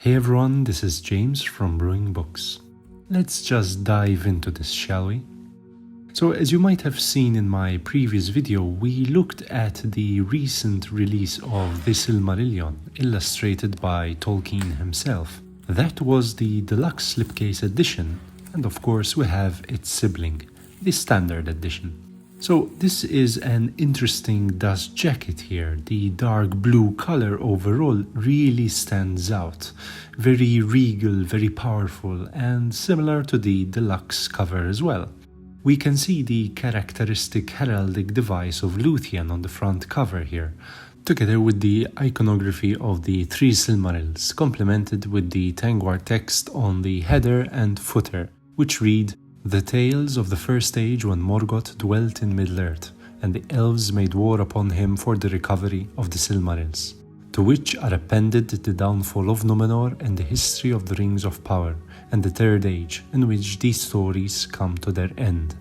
Hey everyone, this is James from Brewing Books. Let's just dive into this, shall we? So as you might have seen in my previous video, we looked at the recent release of the Silmarillion, illustrated by Tolkien himself. That was the Deluxe slipcase edition, and of course we have its sibling, the Standard edition. So this is an interesting dust jacket here. The dark blue color overall really stands out. Very regal, very powerful, and similar to the Deluxe cover as well. We can see the characteristic heraldic device of Luthien on the front cover here, together with the iconography of the three Silmarils, complemented with the Tengwar text on the header and footer, which read, "The tales of the first age when Morgoth dwelt in Middle-earth, and the elves made war upon him for the recovery of the Silmarils, to which are appended the downfall of Numenor and the history of the Rings of Power, and the Third Age, in which these stories come to their end."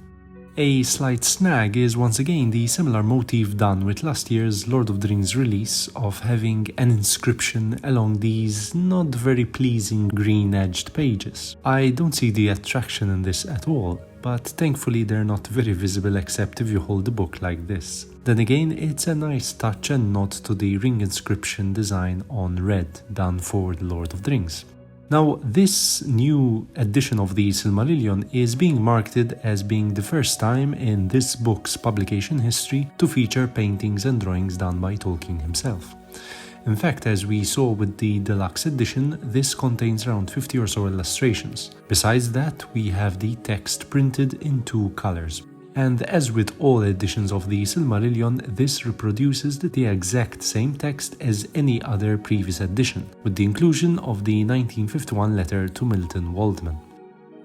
A slight snag is once again the similar motif done with last year's Lord of the Rings release of having an inscription along these not very pleasing green-edged pages. I don't see the attraction in this at all, but thankfully they're not very visible except if you hold the book like this. Then again, it's a nice touch and nod to the ring inscription design on red done for the Lord of the Rings. Now, this new edition of the Silmarillion is being marketed as being the first time in this book's publication history to feature paintings and drawings done by Tolkien himself. In fact, as we saw with the Deluxe edition, this contains around 50 or so illustrations. Besides that, we have the text printed in two colors. And as with all editions of the Silmarillion, this reproduces the exact same text as any other previous edition, with the inclusion of the 1951 letter to Milton Waldman.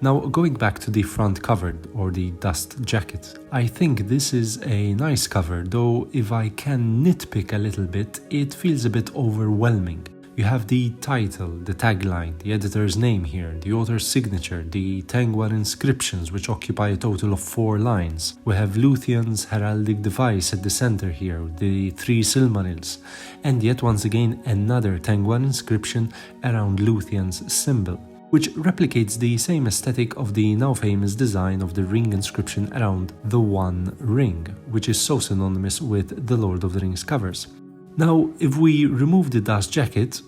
Now, going back to the front cover, or the dust jacket, I think this is a nice cover, though if I can nitpick a little bit, it feels a bit overwhelming. You have the title, the tagline, the editor's name here, the author's signature, the Tengwar inscriptions, which occupy a total of 4 lines. We have Luthien's heraldic device at the center here, the 3 Silmarils, and yet once again another Tengwar inscription around Luthien's symbol, which replicates the same aesthetic of the now famous design of the ring inscription around the One Ring, which is so synonymous with the Lord of the Rings covers. Now, if we remove the dust jacket,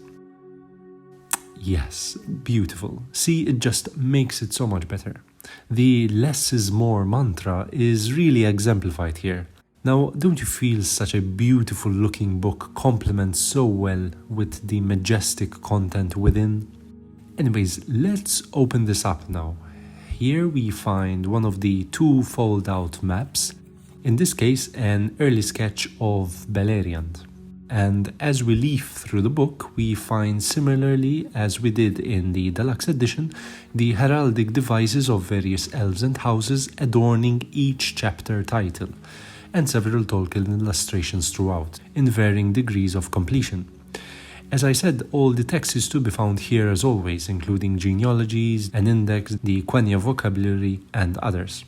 yes, beautiful. See, it just makes it so much better. The less is more mantra is really exemplified here. Now, don't you feel such a beautiful looking book complements so well with the majestic content within? Anyways, let's open this up now. Here we find one of the 2 fold-out maps, in this case an early sketch of Beleriand. And as we leaf through the book, we find, similarly as we did in the Deluxe edition, the heraldic devices of various elves and houses adorning each chapter title, and several Tolkien illustrations throughout, in varying degrees of completion. As I said, all the text is to be found here as always, including genealogies, an index, the Quenya vocabulary, and others.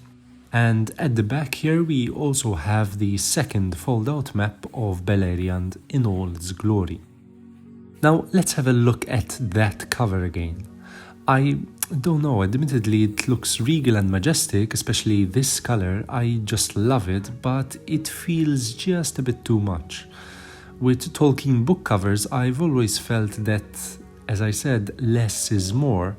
And at the back here we also have the second fold-out map of Beleriand in all its glory. Now let's have a look at that cover again. I don't know, admittedly it looks regal and majestic, especially this color. I just love it, but it feels just a bit too much. With Tolkien book covers, I've always felt that, as I said, less is more,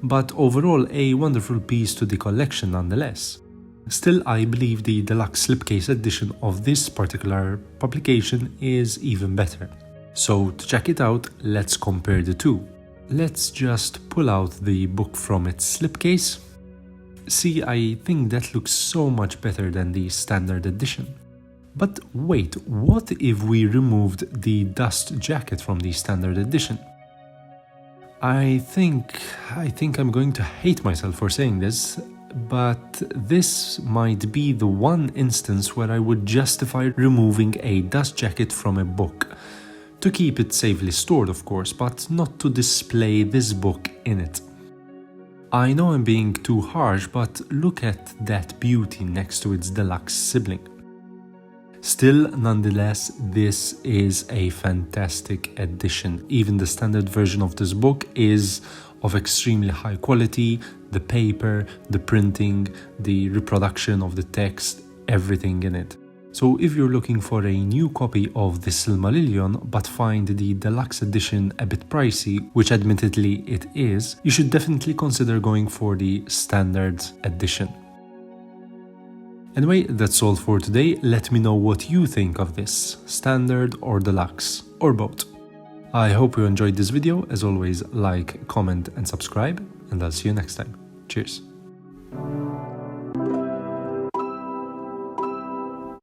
but overall a wonderful piece to the collection nonetheless. Still, I believe the Deluxe slipcase edition of this particular publication is even better. So to check it out, let's compare the two. Let's just pull out the book from its slipcase. See, I think that looks so much better than the standard edition. But wait, what if we removed the dust jacket from the standard edition? I think I'm going to hate myself for saying this, but this might be the one instance where I would justify removing a dust jacket from a book. To keep it safely stored, of course, but not to display this book in it. I know I'm being too harsh, but look at that beauty next to its Deluxe sibling. Still, nonetheless, this is a fantastic edition. Even the standard version of this book is of extremely high quality. The paper, the printing, the reproduction of the text, everything in it. So if you're looking for a new copy of the Silmarillion but find the deluxe edition a bit pricey, which admittedly it is, you should definitely consider going for the standard edition. Anyway, that's all for today. Let me know what you think of this, standard or deluxe, or both. I hope you enjoyed this video. As always, like, comment and subscribe, and I'll see you next time. Cheers.